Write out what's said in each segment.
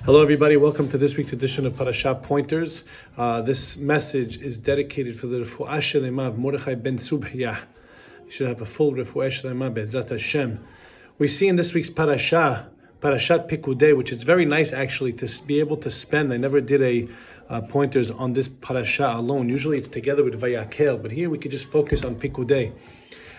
Hello, everybody. Welcome to this week's edition of Parashat Pointers. This message is dedicated for the Refuah Shelema of Mordechai ben Subhiyah. You should have a full Refuah Shelema Be'ezrat Hashem. We see in this week's Parashat Pekudei, which is very nice actually to be able to spend. I never did a pointers on this Parasha alone. Usually it's together with Vayakel, but here we could just focus on Pekudei.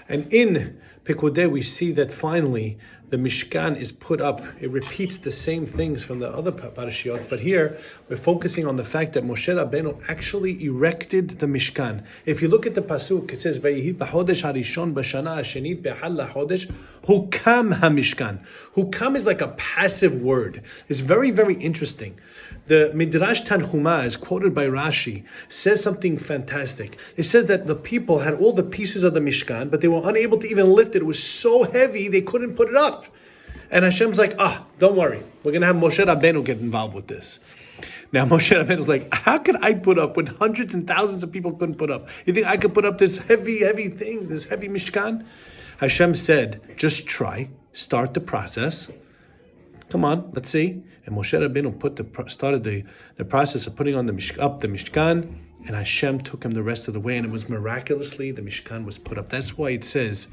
And in Pekudei, we see that finally the Mishkan is put up. It repeats the same things from the other parashiot, but here we're focusing on the fact that Moshe Rabbeinu actually erected the Mishkan. If you look at the pasuk, it says, "Vayihi b'chodesh harishon b'shana hashenit be'hal lachodesh hukam hamishkan." Hukam is like a passive word. It's very, very interesting. The Midrash Tanhuma, as quoted by Rashi, says something fantastic. It says that the people had all the pieces of the Mishkan, but they were unable to even lift it. It was so heavy, they couldn't put it up. And Hashem's like, don't worry. We're going to have Moshe Rabbeinu get involved with this. Now, Moshe Rabbeinu's like, how could I put up when hundreds and thousands of people couldn't put up? You think I could put up this heavy thing, this heavy Mishkan? Hashem said, just try, start the process. Come on, let's see. And Moshe Rabbeinu started the process of putting on the Mishkan, and Hashem took him the rest of the way, and it was miraculously the Mishkan was put up. That's why it says,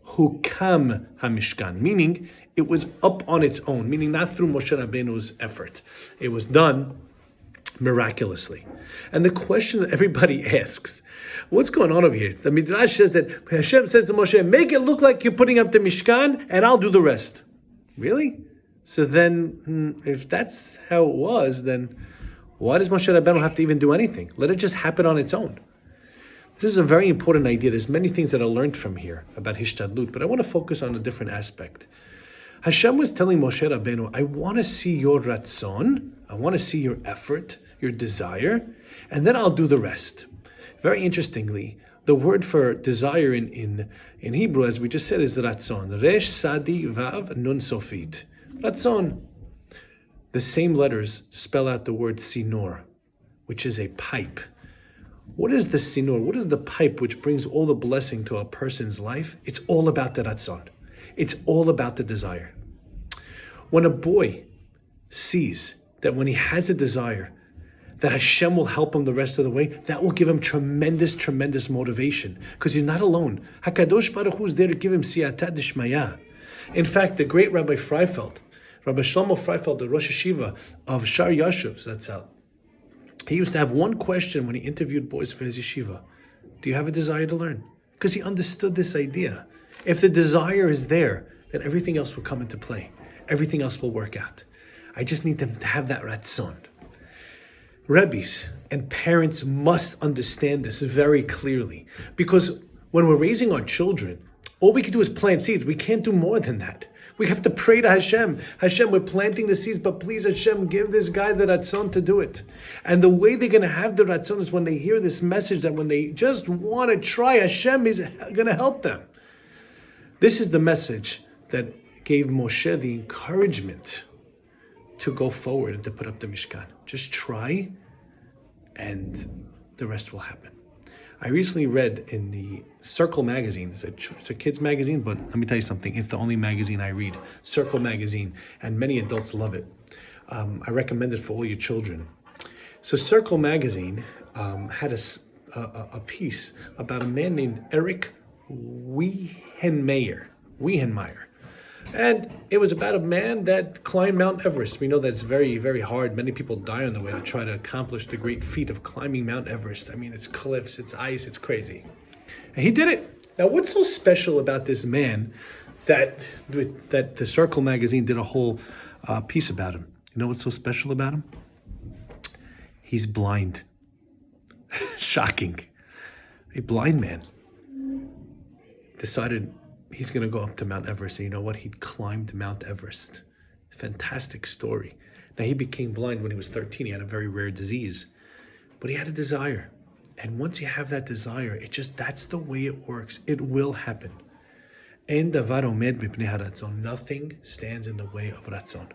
Hukam HaMishkan, meaning it was up on its own, meaning not through Moshe Rabbeinu's effort. It was done miraculously. And the question that everybody asks, what's going on over here? The Midrash says that Hashem says to Moshe, make it look like you're putting up the Mishkan, and I'll do the rest. Really? So then, if that's how it was, then why does Moshe Rabbeinu have to even do anything? Let it just happen on its own. This is a very important idea. There's many things that I learned from here about Hishtadlut, but I want to focus on a different aspect. Hashem was telling Moshe Rabbeinu, I want to see your ratzon, I want to see your effort, your desire, and then I'll do the rest. Very interestingly, the word for desire in Hebrew, as we just said, is ratzon. Resh, Sadi, Vav, Nun, Sofit. Ratzon. The same letters spell out the word sinor, which is a pipe. What is the sinor? What is the pipe which brings all the blessing to a person's life? It's all about the ratzon. It's all about the desire. When a boy sees that when he has a desire, that Hashem will help him the rest of the way, that will give him tremendous, tremendous motivation, because he's not alone. HaKadosh Baruch Hu is there to give him siyata d'shmaya. In fact, the great Rabbi Freifeld, Rabbi Shlomo Freifeld, the Rosh Hashiva of Shar Yashuv, that's out. He used to have one question when he interviewed boys for his yeshiva. Do you have a desire to learn? Because he understood this idea. If the desire is there, then everything else will come into play. Everything else will work out. I just need them to have that ratzon. Rebbes and parents must understand this very clearly. Because when we're raising our children, all we can do is plant seeds. We can't do more than that. We have to pray to Hashem. Hashem, we're planting the seeds, but please, Hashem, give this guy the ratzon to do it. And the way they're going to have the ratzon is when they hear this message that when they just want to try, Hashem is going to help them. This is the message that gave Moshe the encouragement to go forward and to put up the Mishkan. Just try, and the rest will happen. I recently read in the Circle magazine, it's a kids magazine, but let me tell you something, it's the only magazine I read, Circle magazine, and many adults love it. I recommend it for all your children. So Circle magazine had a piece about a man named Eric Weihenmayer. And it was about a man that climbed Mount Everest. We know that it's very, very hard. Many people die on the way to try to accomplish the great feat of climbing Mount Everest. I mean, it's cliffs, it's ice, it's crazy. And he did it. Now, what's so special about this man that the Circle magazine did a whole piece about him? You know what's so special about him? He's blind. Shocking. A blind man decided he's going to go up to Mount Everest. And you know what? He climbed Mount Everest. Fantastic story. Now, he became blind when he was 13. He had a very rare disease. But he had a desire. And once you have that desire, that's the way it works. It will happen. En davar omed mipnei haratzon. Nothing stands in the way of ratzon.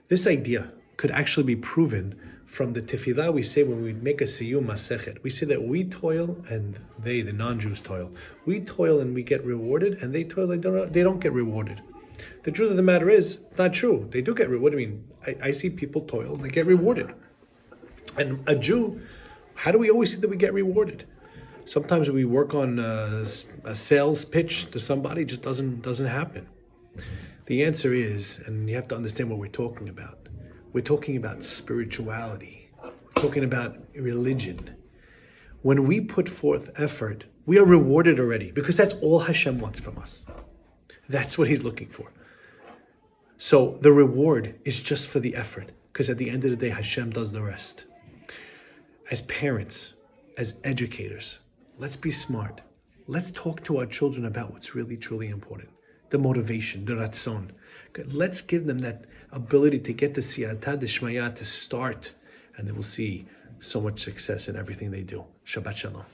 This idea could actually be proven from the tefillah we say when we make a siyum masechet. We say that we toil and they, the non-Jews, toil. We toil and we get rewarded, and they toil and they don't get rewarded. The truth of the matter is, it's not true. They do get rewarded. What do you mean? I see people toil and they get rewarded. And a Jew, how do we always see that we get rewarded? Sometimes we work on a sales pitch to somebody, it just doesn't happen. The answer is, and you have to understand what we're talking about. We're talking about spirituality. We're talking about religion. When we put forth effort, we are rewarded already because that's all Hashem wants from us. That's what He's looking for. So the reward is just for the effort, because at the end of the day, Hashem does the rest. As parents, as educators, let's be smart. Let's talk to our children about what's really, truly important. The motivation, the ratzon. Let's give them that ability to get the siyata d'shmaya to start, and they will see so much success in everything they do. Shabbat Shalom.